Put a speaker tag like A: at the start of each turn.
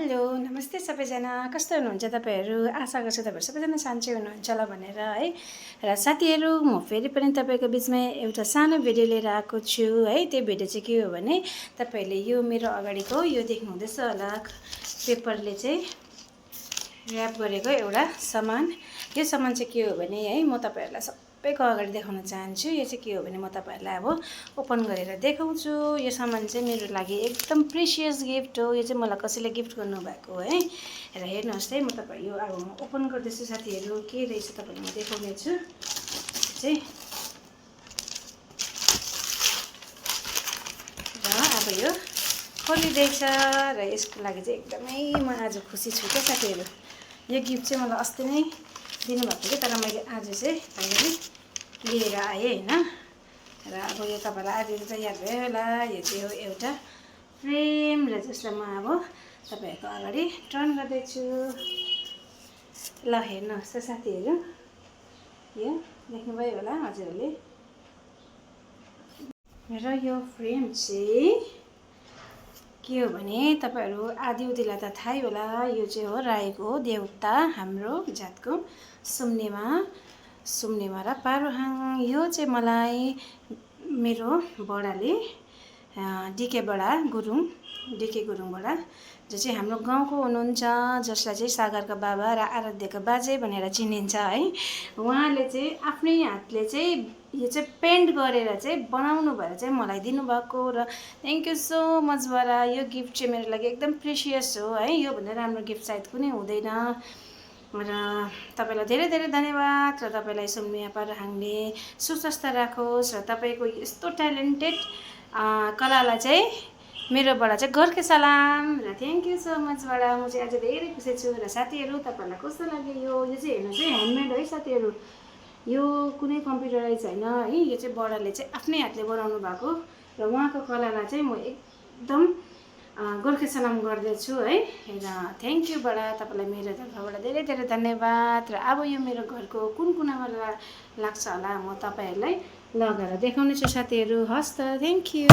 A: Hello नमस्ते सबैजना, कस्तो हुनुहुन्छ तपाईहरू? आशा गर्छु तपाईहरू सबैजना सन्चै हुनुहुन्छ होला भनेर है। र साथीहरू, म फेरि पनि तपाईको बिचमा एउटा सानो भिडियो लिएर आएको छु है। त्यो भिडियो चाहिँ के हो भने तपाईहरूले यो मेरो अगाडिको यो देख्नुहुँदैछ होला पेपरले चाहिँ र्याप गरेको एउटा सामान। यो सामान चाहिँ के हो भने है, म तपाईहरूलाई सबैको अगाडि देखाउन चाहन्छु। यो चाहिँ के हो भने म तपाईहरूलाई अब ओपन गरेर देखाउँछु। यो सामान चाहिँ मेरो लागि एकदम प्रेसियस गिफ्ट हो। यो चाहिँ मलाई कसैले गिफ्ट गर्नुभएको हो है। र हेर्नुहोस् है, म तपाईँ यो अब म ओपन गर्दैछु साथीहरू, के रहेछ तपाईँलाई म देखाउने छु चाहिँ। र अब यो खोलिँदैछ र यसको लागि चाहिँ एकदमै म आज खुसी छु क्या साथीहरू। यो गिफ्ट चाहिँ मलाई अस्ति नै दिनुभएको थियो, तर मैले आज चाहिँ फाइनली लिएर आएँ होइन। र अब यो तपाईँलाई आज त याद भयो होला, यो चाहिँ हो एउटा फ्रेम र जसलाई म अब तपाईँहरूको अगाडि टर्न गर्दैछु। ल हेर्नुहोस् त साथीहरू, यो देख्नुभयो होला हजुरहरूले। र यो फ्रेम चाहिँ के हो भने तपाईहरू आदिउदीलाई त थाहै होला, यो चाहिँ हो राईको देउता, हाम्रो जातको सुम्नेमा र पारुहाङ। यो चाहिँ मलाई मेरो बडाले डिके गुरुङबाट, जो चाहिँ हाम्रो गाउँको हुनुहुन्छ, जसलाई चाहिँ सागरका बाबा र आराध्यका बाजे भनेर चिनिन्छ है। उहाँले चाहिँ आफ्नै हातले चाहिँ यो चाहिँ पेन्ट गरेर चाहिँ बनाउनु भएर चाहिँ मलाई दिनुभएको। र थ्याङ्क यू सो मच बडा। यो गिफ्ट चाहिँ मेरो लागि एकदम प्रेसियस हो है। योभन्दा राम्रो गिफ्ट सायद कुनै हुँदैन। र तपाईँलाई धेरै धेरै धन्यवाद। र तपाईँलाई सुम्निया पारुहाङले सुस्वस्थ राखोस् र तपाईँको यस्तो ट्यालेन्टेड कलालाई चाहिँ मेरोबाट चाहिँ गर्के सलाम। र थ्याङ्क यू सो मच बडा। म चाहिँ आज धेरै खुसी छु। र साथीहरू, तपाईँलाई कस्तो लाग्यो यो चाहिँ हेर्नुहोस् है, ह्यान्डमेड है साथीहरू। यो कुनै कम्प्युटराइज होइन है। यो चाहिँ बडाले चाहिँ आफ्नै हातले बनाउनु भएको। र उहाँको कलालाई चाहिँ म एकदम गोर्खे सलाम गर्दैछु है। र थ्याङ्क यू बडा, तपाईँलाई मेरो तर्फबाट धेरै धेरै धन्यवाद। र अब यो मेरो घरको कुन कुनामा लाग्छ होला, म तपाईँहरूलाई लगाएर देखाउने छु साथीहरू। हस् त, थ्याङ्क यू।